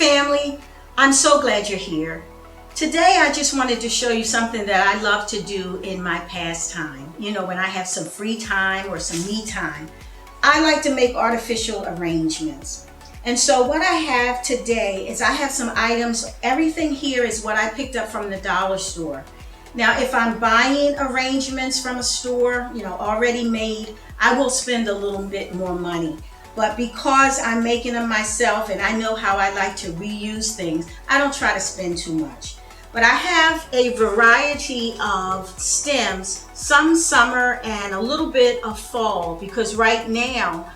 family, I'm so glad you're here. Today I just wanted to show you something that I love to do in my pastime. You know, when I have some free time or some me time, I like to make artificial arrangements. And so what I have today is I have some items. Everything here is what I picked up from the dollar store. Now, if I'm buying arrangements from a store, you know, already made, I will spend a little bit more money. But because I'm making them myself and I know how I like to reuse things, I don't try to spend too much. But I have a variety of stems, some summer and a little bit of fall, because right now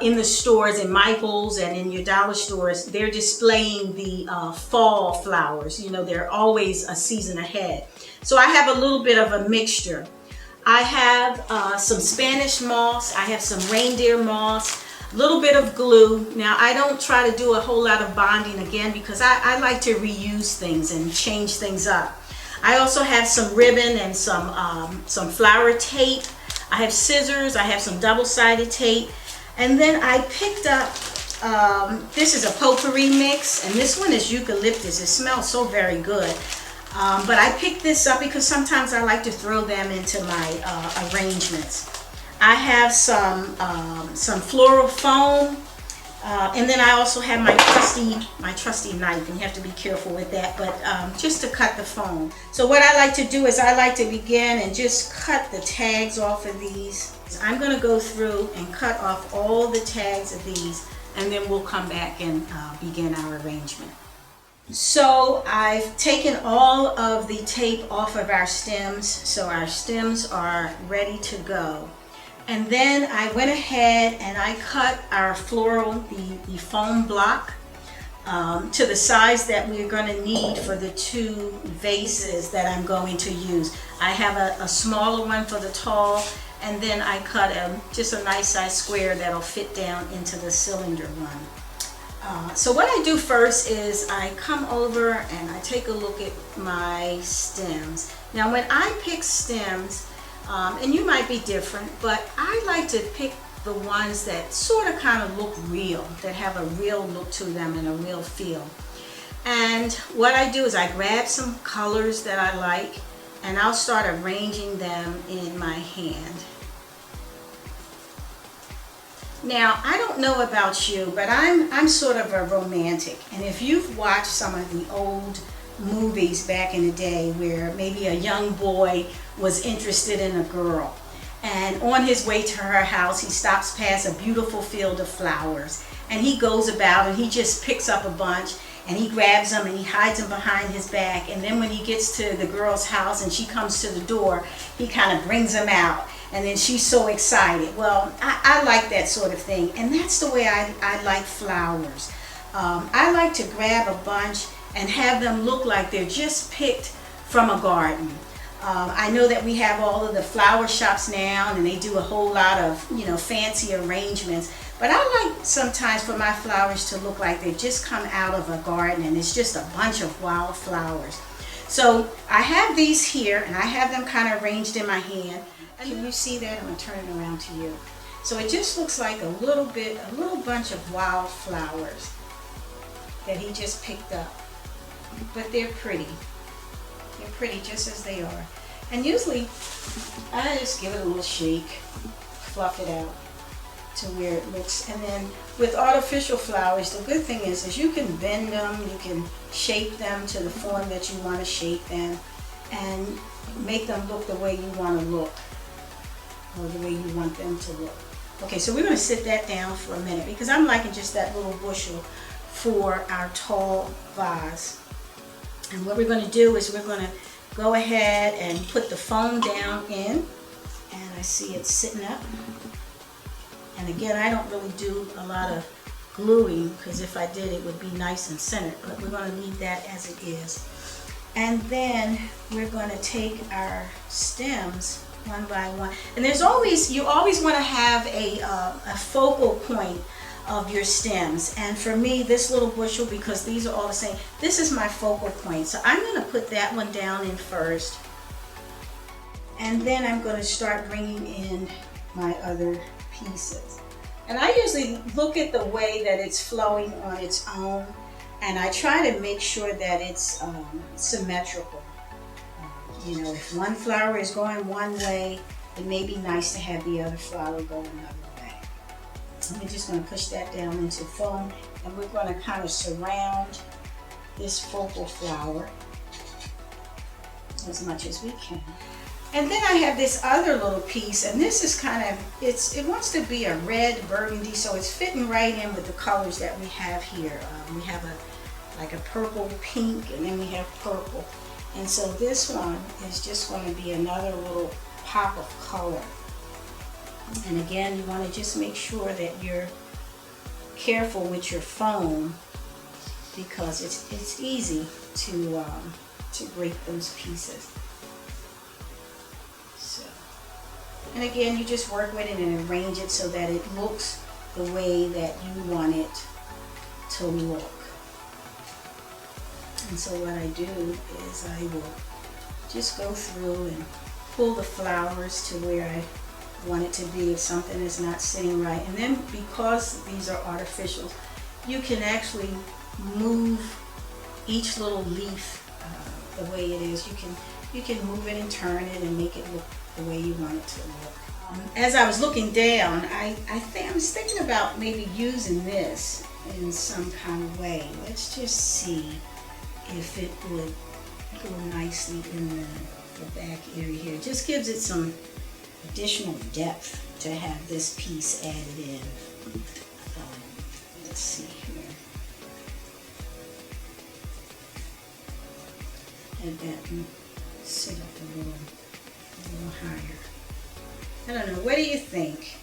in the stores, in Michael's and in your dollar stores, they're displaying the fall flowers. You know, they're always a season ahead. So I have a little bit of a mixture. I have some Spanish moss, I have some reindeer moss, a little bit of glue. Now, I don't try to do a whole lot of bonding again because I like to reuse things and change things up. I also have some ribbon and some flower tape. I have scissors, I have some double-sided tape. And then I picked up, this is a potpourri mix, and this one is eucalyptus. It smells so very good. But I picked this up because sometimes I like to throw them into my arrangements. I have some floral foam, and then I also have my trusty knife, and you have to be careful with that, but just to cut the foam. So what I like to do is I like to begin and just cut the tags off of these. I'm going to go through and cut off all the tags of these, and then we'll come back and begin our arrangement. So I've taken all of the tape off of our stems, so our stems are ready to go. And then I went ahead and I cut our floral, the foam block, to the size that we're going to need for the two vases that I'm going to use. I have a smaller one for the tall, and then I cut just a nice size square that'll fit down into the cylinder one. So what I do first is I come over and I take a look at my stems. Now when I pick stems, and you might be different, but I like to pick the ones that sort of kind of look real, that have a real look to them and a real feel. And what I do is I grab some colors that I like and I'll start arranging them in my hand. Now, I don't know about you, but I'm sort of a romantic, and if you've watched some of the old movies back in the day where maybe a young boy was interested in a girl, and on his way to her house he stops past a beautiful field of flowers, and he goes about and he just picks up a bunch and he grabs them and he hides them behind his back, and then when he gets to the girl's house and she comes to the door, he kind of brings them out, and then she's so excited. Well, I like that sort of thing, and that's the way I like flowers. I like to grab a bunch and have them look like they're just picked from a garden. I know that we have all of the flower shops now and they do a whole lot of, you know, fancy arrangements, but I like sometimes for my flowers to look like they just come out of a garden and it's just a bunch of wild flowers. So I have these here and I have them kind of arranged in my hand. Can you see that? I'm going to turn it around to you. So it just looks like a little bunch of wild flowers that he just picked up. But they're pretty. They're pretty just as they are. And usually I just give it a little shake, fluff it out to where it looks. And then with artificial flowers, the good thing is you can bend them, you can shape them to the form that you want to shape them, and make them look the way you want to look, or the way you want them to look. Okay, so we're going to sit that down for a minute because I'm liking just that little bushel for our tall vase. And what we're going to do is we're going to go ahead and put the foam down in, and I see it sitting up. And again, I don't really do a lot of gluing because if I did it would be nice and centered, but we're going to leave that as it is. And then we're going to take our stems one by one, and you always want to have a focal point of your stems, and for me this little bushel, because these are all the same, this is my focal point. So I'm going to put that one down in first, and then I'm going to start bringing in my other pieces. And I usually look at the way that it's flowing on its own, And I try to make sure that it's symmetrical. You know, if one flower is going one way, it may be nice to have the other flower go another way. We're just going to push that down into foam, and we're going to kind of surround this focal flower as much as we can. And then I have this other little piece, and this is kind of, it wants to be a red burgundy, so it's fitting right in with the colors that we have here. We have like a purple pink, and then we have purple. And so this one is just going to be another little pop of color. And again, you want to just make sure that you're careful with your foam, because it's easy to break those pieces. So, and again, you just work with it and arrange it so that it looks the way that you want it to look. And so what I do is I will just go through and pull the flowers to where I want it to be if something is not sitting right. And then, because these are artificials, you can actually move each little leaf the way it is. You can move it and turn it and make it look the way you want it to look. As I was looking down, I was thinking about maybe using this in some kind of way. Let's just see if it would go nicely in the back area here. It just gives it some additional depth to have this piece added in. Let's see here. And that sit up a little higher. I don't know, what do you think?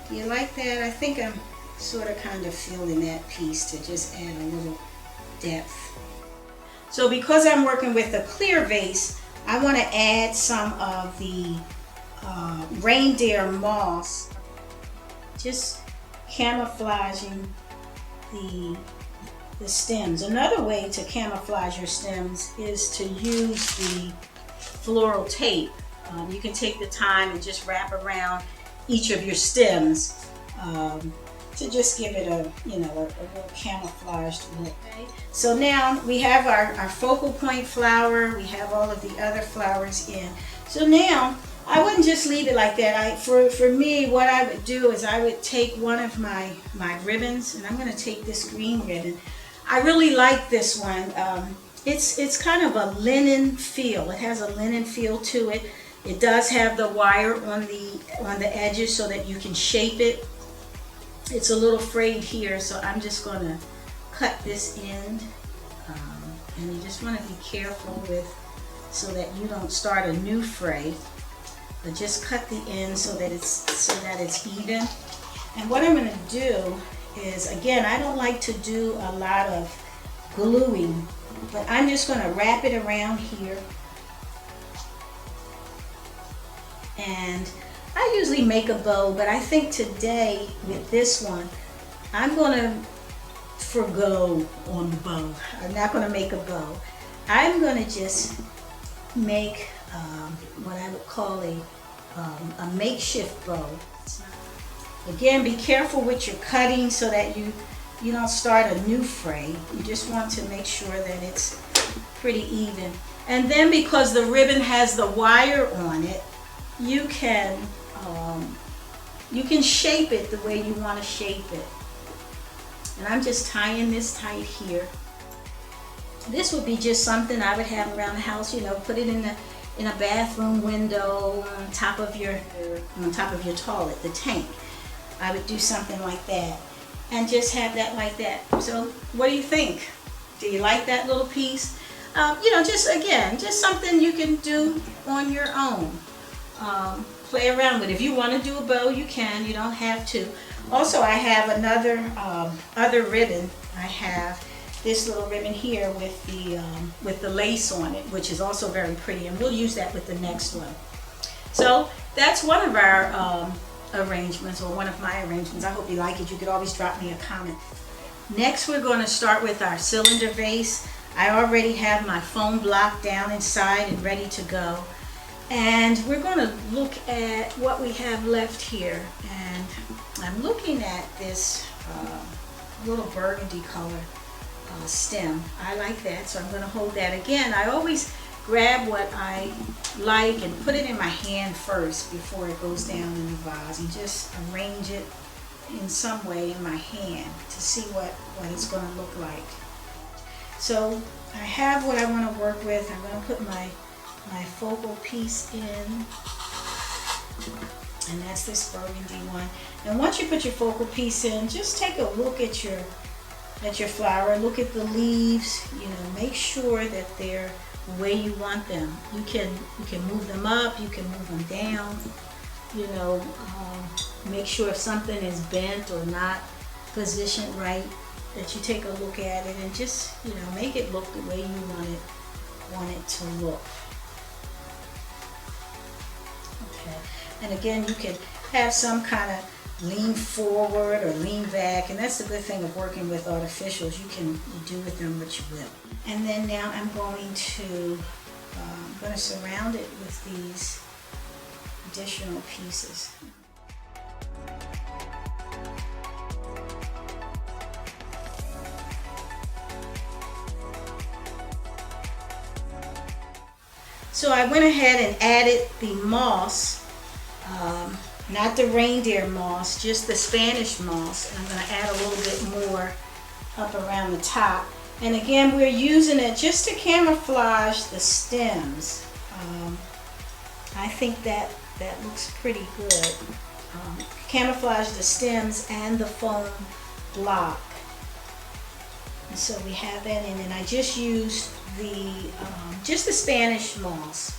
Do you like that? I think I'm sort of kind of feeling that piece to just add a little depth. So because I'm working with a clear vase, I want to add some of the reindeer moss, just camouflaging the stems. Another way to camouflage your stems is to use the floral tape. You can take the time and just wrap around each of your stems to just give it a little camouflaged look. Okay? So now we have our focal point flower. We have all of the other flowers in. So now I wouldn't just leave it like that. For me, what I would do is I would take one of my ribbons, and I'm going to take this green ribbon. I really like this one. It's kind of a linen feel. It has a linen feel to it. It does have the wire on the edges so that you can shape it. It's a little frayed here, so I'm just going to cut this end. And you just want to be careful so that you don't start a new fray. But just cut the end so that it's even. And what I'm going to do is, again, I don't like to do a lot of gluing, but I'm just going to wrap it around here. And I usually make a bow, but I think today with this one, I'm going to forgo on the bow. I'm not going to make a bow. I'm going to just make what I would call a makeshift bow. Again, be careful with your cutting so that you don't start a new fray. You just want to make sure that it's pretty even. And then, because the ribbon has the wire on it, you can shape it the way you want to shape it. And I'm just tying this tight here. This would be just something I would have around the house. Put it in a bathroom window on top of your toilet, the tank. I would do something like that, and just have that like that. So, what do you think? Do you like that little piece? Just something you can do on your own. Play around with. If you want to do a bow, you can. You don't have to. Also, I have another other ribbon. I have this little ribbon here with the lace on it, which is also very pretty, and we'll use that with the next one. So that's one of our arrangements, or one of my arrangements. I hope you like it. You could always drop me a comment. Next, we're going to start with our cylinder vase. I already have my foam block down inside and ready to go. And we're going to look at what we have left here. And I'm looking at this little burgundy color. stem. I like that, so I'm going to hold that. Again, I always grab what I like and put it in my hand first before it goes down in the vase, and just arrange it in some way in my hand to see what it's going to look like. So I have what I want to work with. I'm going to put my focal piece in, and that's this burgundy one. And once you put your focal piece in, just take a look at your flower. Look at the leaves. You know, make sure that they're the way you want them. You can move them up. You can move them down. You know, make sure if something is bent or not positioned right, that you take a look at it and just, you know, make it look the way you want it to look. Okay, and again, you can have some kind of lean forward or lean back, and that's the good thing of working with artificials. You do with them what you will. And then now I'm going to surround it with these additional pieces. So I went ahead and added the moss, not the reindeer moss, just the Spanish moss. And I'm going to add a little bit more up around the top. And again, we're using it just to camouflage the stems. I think that looks pretty good. Camouflage the stems and the foam block. And so we have that in, and I just used the Spanish moss.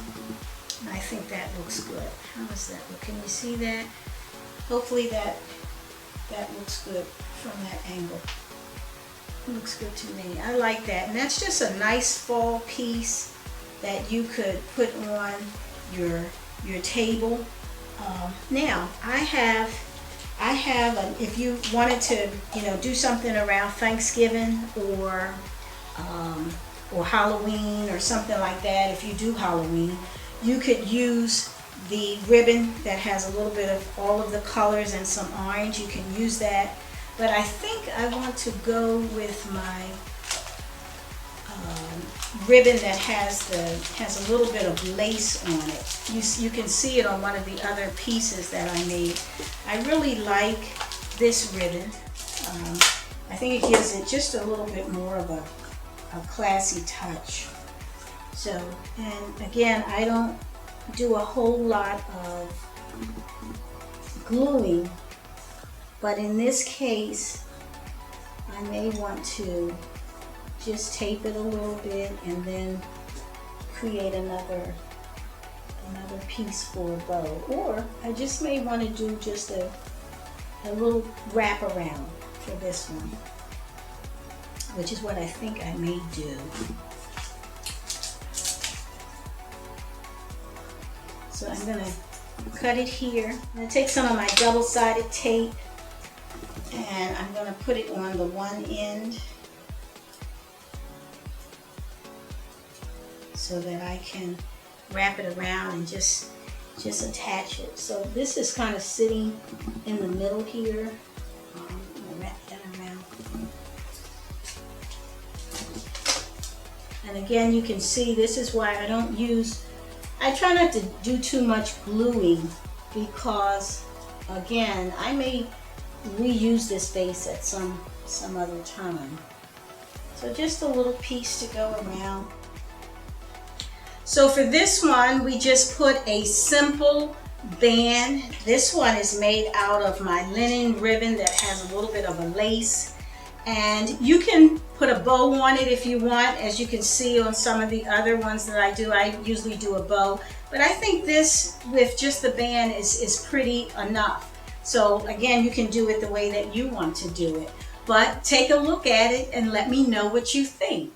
And I think that looks good. How does that look? Can you see that? Hopefully that looks good from that angle. It looks good to me. I like that. And that's just a nice fall piece that you could put on your table. Now I have if you wanted to, you know, do something around Thanksgiving or Halloween or something like that. If you do Halloween, you could use the ribbon that has a little bit of all of the colors and some orange. You can use that, but I think I want to go with my ribbon that has a little bit of lace on it. You can see it on one of the other pieces that I made. I really like this ribbon. I think it gives it just a little bit more of a classy touch. So, and again, I don't do a whole lot of gluing, but in this case, I may want to just tape it a little bit and then create another piece for a bow. Or I just may want to do just a little wraparound for this one, which is what I think I may do. So I'm going to cut it here. I'm going to take some of my double-sided tape and I'm going to put it on the one end so that I can wrap it around and just attach it. So this is kind of sitting in the middle here. I'm going to wrap that around. And again, you can see this is why I try not to do too much gluing, because again, I may reuse this vase at some other time. So just a little piece to go around. So for this one, we just put a simple band. This one is made out of my linen ribbon that has a little bit of a lace. And you can put a bow on it if you want. As you can see on some of the other ones that I do, I usually do a bow. But I think this, with just the band, is pretty enough. So again, you can do it the way that you want to do it. But take a look at it and let me know what you think.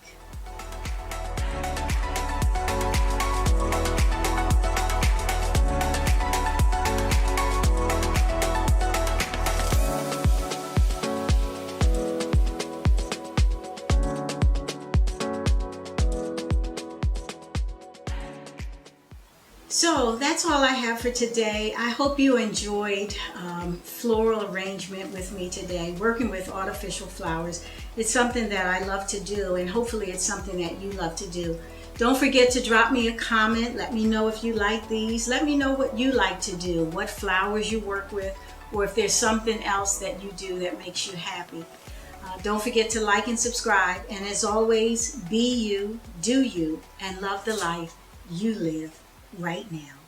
So that's all I have for today. I hope you enjoyed floral arrangement with me today, working with artificial flowers. It's something that I love to do, and hopefully it's something that you love to do. Don't forget to drop me a comment. Let me know if you like these. Let me know what you like to do, what flowers you work with, or if there's something else that you do that makes you happy. Don't forget to like and subscribe. And as always, be you, do you, and love the life you live right now.